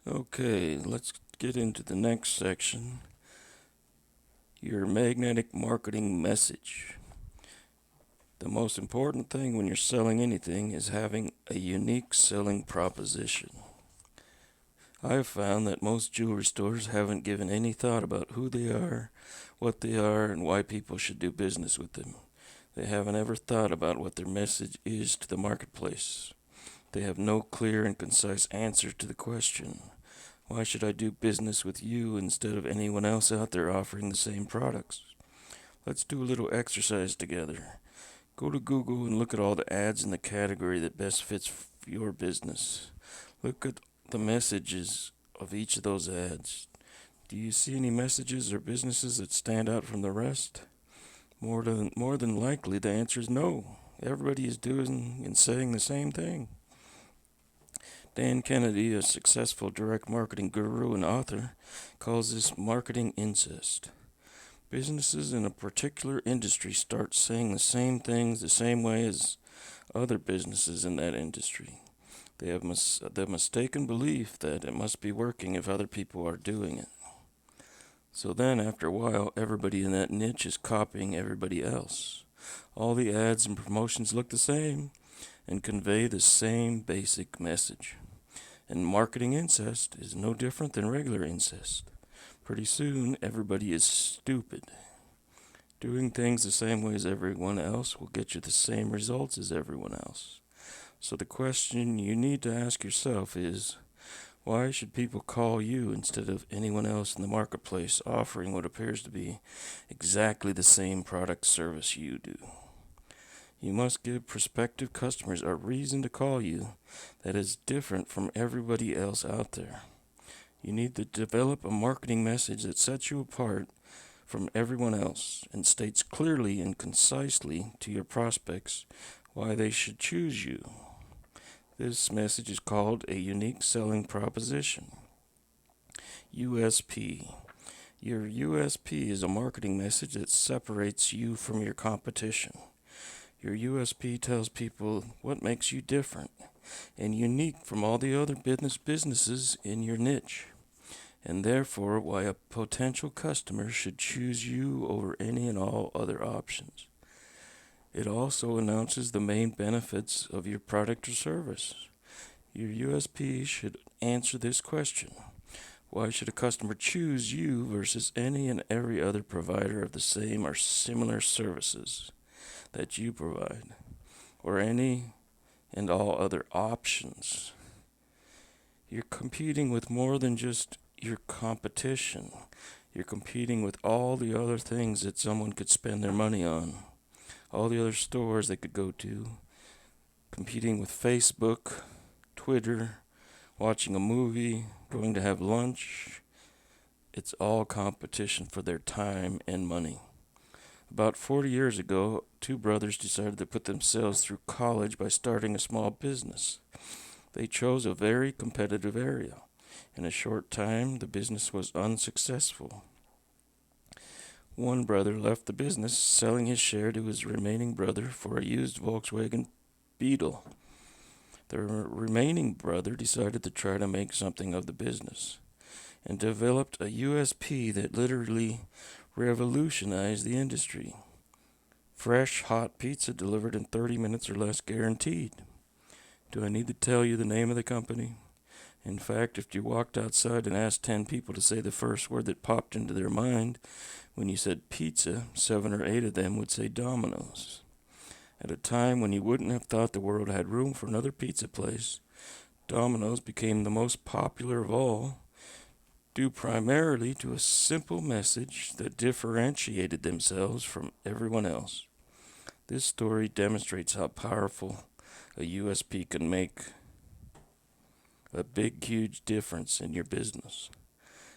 Okay, let's get into the next section. Your magnetic marketing message. The most important thing when you're selling anything is having a unique selling proposition. I have found that most jewelry stores haven't given any thought about who they are, what they are, and why people should do business with them. They haven't ever thought about what their message is to the marketplace. They have no clear and concise answer to the question, why should I do business with you instead of anyone else out there offering the same products? Let's do a little exercise together. Go to Google and look at all the ads in the category that best fits your business. Look at the messages of each of those ads. Do you see any messages or businesses that stand out from the rest? More than likely, the answer is no. Everybody is doing and saying the same thing. Dan Kennedy, a successful direct marketing guru and author, calls this marketing incest. Businesses in a particular industry start saying the same things the same way as other businesses in that industry. They have the mistaken belief that it must be working if other people are doing it. So then, after a while, everybody in that niche is copying everybody else. All the ads and promotions look the same and convey the same basic message. And marketing incest is no different than regular incest. Pretty soon, everybody is stupid. Doing things the same way as everyone else will get you the same results as everyone else. So the question you need to ask yourself is, why should people call you instead of anyone else in the marketplace offering what appears to be exactly the same product service you do? You must give prospective customers a reason to call you that is different from everybody else out there. You need to develop a marketing message that sets you apart from everyone else and states clearly and concisely to your prospects why they should choose you. This message is called a unique selling proposition. USP. Your USP is a marketing message that separates you from your competition. Your USP tells people what makes you different and unique from all the other businesses in your niche, and therefore why a potential customer should choose you over any and all other options. It also announces the main benefits of your product or service. Your USP should answer this question. Why should a customer choose you versus any and every other provider of the same or similar services that you provide, or any and all other options? You're competing with more than just your competition. You're competing with all the other things that someone could spend their money on, all the other stores they could go to, competing with Facebook, Twitter, watching a movie, going to have lunch. It's all competition for their time and money. About 40 years ago, two brothers decided to put themselves through college by starting a small business. They chose a very competitive area. In a short time, the business was unsuccessful. One brother left the business, selling his share to his remaining brother for a used Volkswagen Beetle. The remaining brother decided to try to make something of the business and developed a USP that literally revolutionized the industry. Fresh, hot pizza delivered in 30 minutes or less guaranteed. Do I need to tell you the name of the company? In fact, if you walked outside and asked 10 people to say the first word that popped into their mind when you said pizza, 7 or 8 of them would say Domino's. At a time when you wouldn't have thought the world had room for another pizza place, Domino's became the most popular of all, due primarily to a simple message that differentiated themselves from everyone else. This story demonstrates how powerful a USP can make a big, huge difference in your business.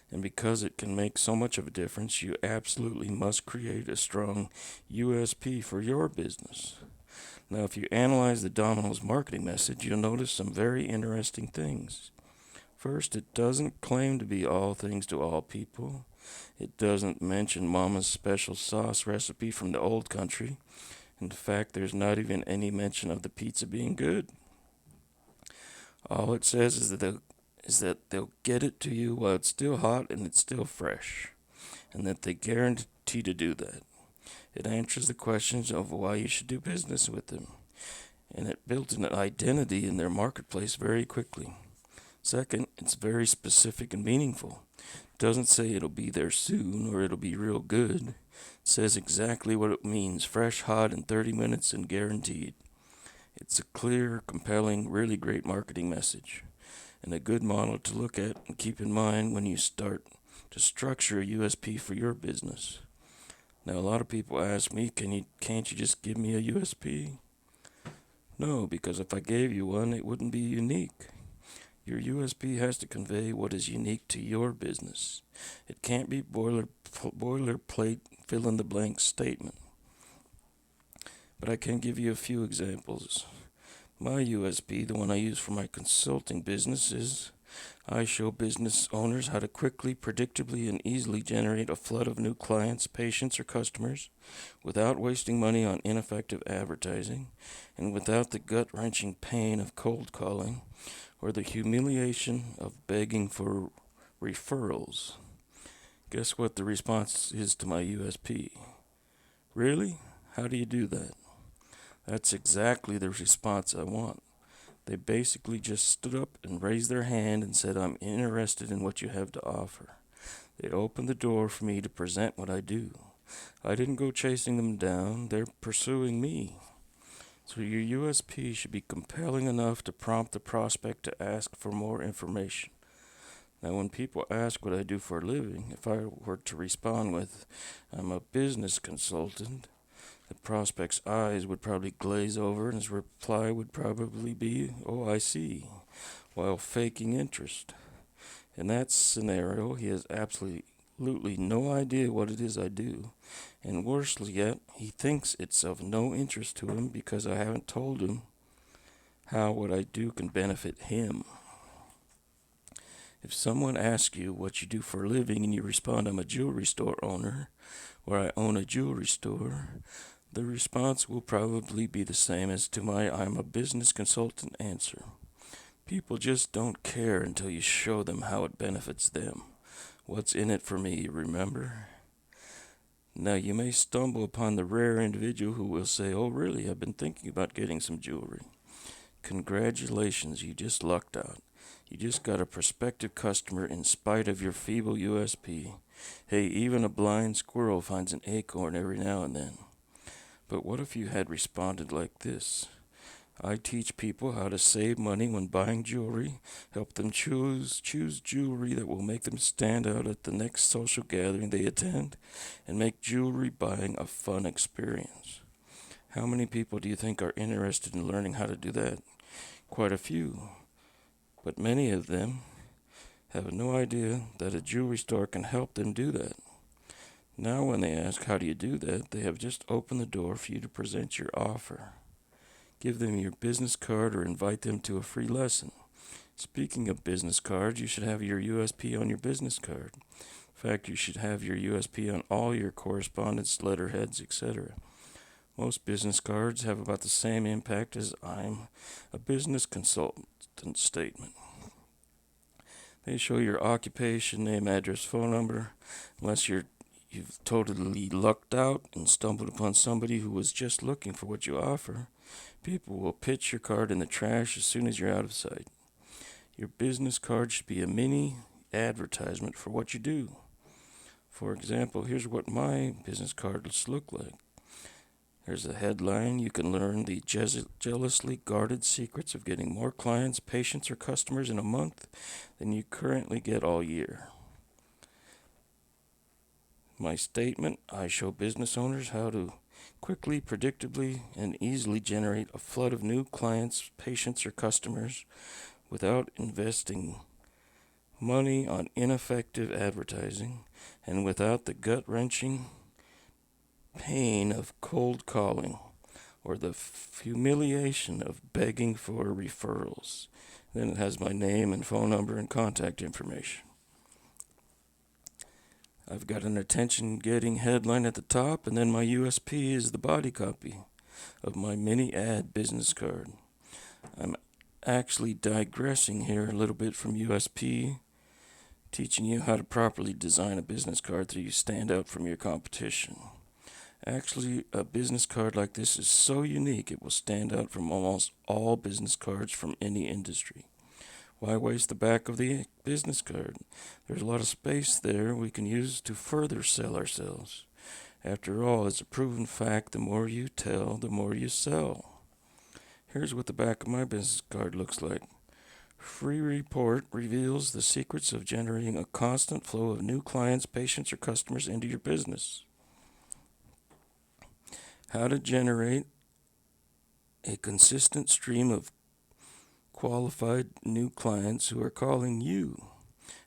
And because it can make so much of a difference, you absolutely must create a strong USP for your business. Now, if you analyze the Domino's marketing message, you'll notice some very interesting things. First, it doesn't claim to be all things to all people. It doesn't mention Mama's special sauce recipe from the old country. In fact, there's not even any mention of the pizza being good. All it says is that they'll get it to you while it's still hot and it's still fresh, and that they guarantee to do that. It answers the questions of why you should do business with them, and it builds an identity in their marketplace very quickly. Second, it's very specific and meaningful. It doesn't say it'll be there soon or it'll be real good. It says exactly what it means: fresh, hot, in 30 minutes and guaranteed. It's a clear, compelling, really great marketing message, and a good model to look at and keep in mind when you start to structure a USP for your business. Now, a lot of people ask me, can't you just give me a USP? No, because if I gave you one, it wouldn't be unique. Your USP has to convey what is unique to your business. It can't be boilerplate, fill-in-the-blank statement. But I can give you a few examples. My USP, the one I use for my consulting business, is I show business owners how to quickly, predictably, and easily generate a flood of new clients, patients, or customers without wasting money on ineffective advertising and without the gut-wrenching pain of cold calling or the humiliation of begging for referrals. Guess what the response is to my USP? Really? How do you do that? That's exactly the response I want. They basically just stood up and raised their hand and said, I'm interested in what you have to offer. They opened the door for me to present what I do. I didn't go chasing them down. They're pursuing me. So your USP should be compelling enough to prompt the prospect to ask for more information. Now, when people ask what I do for a living, if I were to respond with, I'm a business consultant, the prospect's eyes would probably glaze over and his reply would probably be, oh, I see, while faking interest. In that scenario, he has absolutely no idea what it is I do, and worse yet, he thinks it's of no interest to him because I haven't told him how what I do can benefit him. If someone asks you what you do for a living and you respond, I'm a jewelry store owner, or I own a jewelry store, the response will probably be the same as to my I'm a business consultant answer. People just don't care until you show them how it benefits them. What's in it for me, remember? Now, you may stumble upon the rare individual who will say, oh, really, I've been thinking about getting some jewelry. Congratulations, you just lucked out. You just got a prospective customer in spite of your feeble USP. Hey, even a blind squirrel finds an acorn every now and then. But what if you had responded like this? I teach people how to save money when buying jewelry, help them choose jewelry that will make them stand out at the next social gathering they attend, and make jewelry buying a fun experience. How many people do you think are interested in learning how to do that? Quite a few. But many of them have no idea that a jewelry store can help them do that. Now when they ask, how do you do that, they have just opened the door for you to present your offer. Give them your business card or invite them to a free lesson. Speaking of business cards, you should have your USP on your business card. In fact, you should have your USP on all your correspondence, letterheads, etc. Most business cards have about the same impact as I'm a business consultant statement. They show your occupation, name, address, phone number, unless you've totally lucked out and stumbled upon somebody who was just looking for what you offer. People will pitch your card in the trash as soon as you're out of sight. Your business card should be a mini advertisement for what you do. For example, here's what my business cards look like. There's a headline: you can learn the jealously guarded secrets of getting more clients, patients, or customers in a month than you currently get all year. My statement: I show business owners how to quickly, predictably, and easily generate a flood of new clients, patients, or customers without investing money on ineffective advertising and without the gut-wrenching pain of cold calling or the humiliation of begging for referrals. Then it has my name and phone number and contact information. I've got an attention-getting headline at the top, and then my USP is the body copy of my mini ad business card. I'm actually digressing here a little bit from USP, teaching you how to properly design a business card so you stand out from your competition. Actually, a business card like this is so unique it will stand out from almost all business cards from any industry. Why waste the back of the business card? There's a lot of space there we can use to further sell ourselves. After all, it's a proven fact, the more you tell, the more you sell. Here's what the back of my business card looks like. Free report reveals the secrets of generating a constant flow of new clients, patients, or customers into your business. How to generate a consistent stream of qualified new clients who are calling you.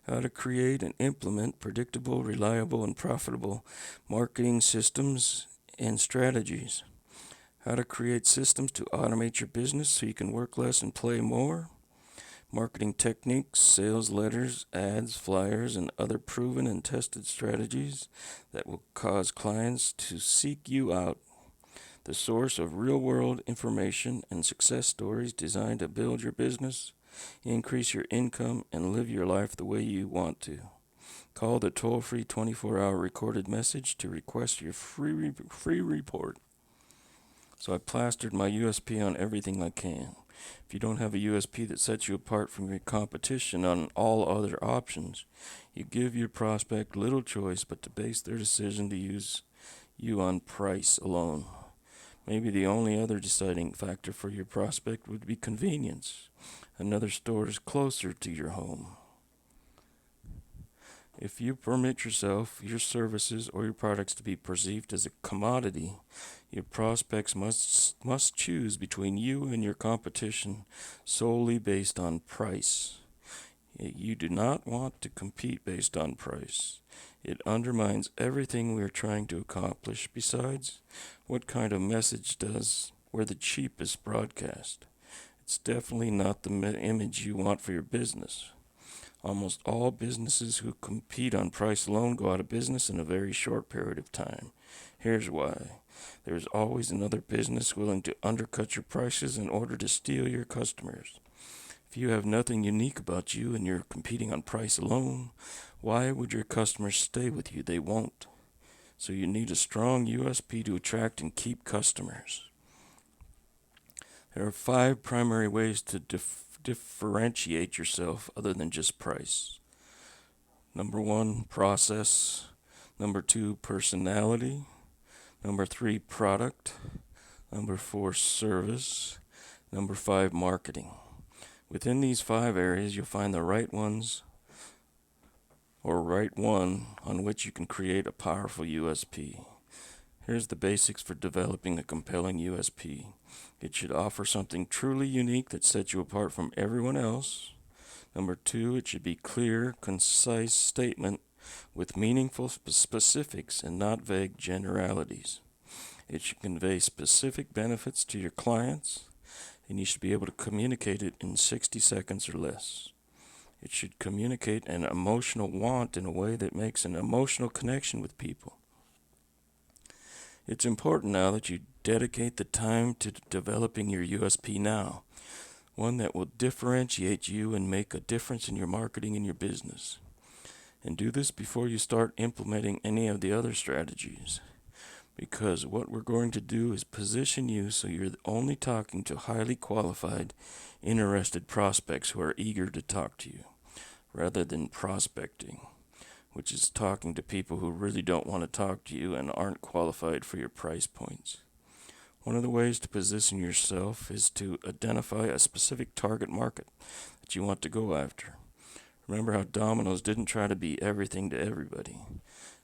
How to create and implement predictable, reliable, and profitable marketing systems and strategies. How to create systems to automate your business so you can work less and play more. Marketing techniques, sales letters, ads, flyers, and other proven and tested strategies that will cause clients to seek you out. The source of real-world information and success stories designed to build your business, increase your income, and live your life the way you want to. Call the toll-free 24-hour recorded message to request your free report. So I plastered my USP on everything I can. If you don't have a USP that sets you apart from your competition on all other options, you give your prospect little choice but to base their decision to use you on price alone. Maybe the only other deciding factor for your prospect would be convenience. Another store is closer to your home. If you permit yourself, your services, or your products to be perceived as a commodity, your prospects must choose between you and your competition solely based on price. You do not want to compete based on price. It undermines everything we are trying to accomplish. Besides, what kind of message we're the cheapest broadcast? It's definitely not the image you want for your business. Almost all businesses who compete on price alone go out of business in a very short period of time. Here's why. There's always another business willing to undercut your prices in order to steal your customers. If you have nothing unique about you and you're competing on price alone, why would your customers stay with you? They won't. So you need a strong USP to attract and keep customers. There are 5 primary ways to differentiate yourself other than just price. Number 1, process. Number 2, personality. Number 3, product. Number 4, service. Number 5, marketing. Within these 5 areas, you'll find the right one on which you can create a powerful USP. Here's the basics for developing a compelling USP. It should offer something truly unique that sets you apart from everyone else. Number 2, it should be clear, concise statement with meaningful specifics and not vague generalities. It should convey specific benefits to your clients, and you should be able to communicate it in 60 seconds or less. It should communicate an emotional want in a way that makes an emotional connection with people. It's important now that you dedicate the time to developing your USP now, one that will differentiate you and make a difference in your marketing and your business. And do this before you start implementing any of the other strategies, because what we're going to do is position you so you're only talking to highly qualified, interested prospects who are eager to talk to you, rather than prospecting, which is talking to people who really don't want to talk to you and aren't qualified for your price points. One of the ways to position yourself is to identify a specific target market that you want to go after. Remember how Domino's didn't try to be everything to everybody.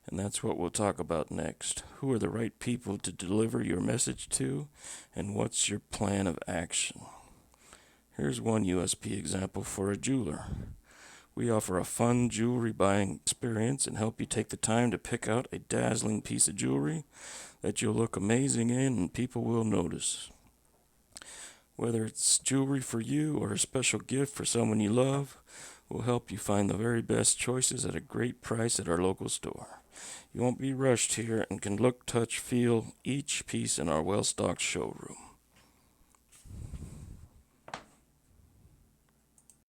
And that's what we'll talk about next. Who are the right people to deliver your message to, and what's your plan of action? Here's one USP example for a jeweler. We offer a fun jewelry buying experience and help you take the time to pick out a dazzling piece of jewelry that you'll look amazing in and people will notice. Whether it's jewelry for you or a special gift for someone you love, we'll help you find the very best choices at a great price at our local store. You won't be rushed here and can look, touch, feel each piece in our well-stocked showroom.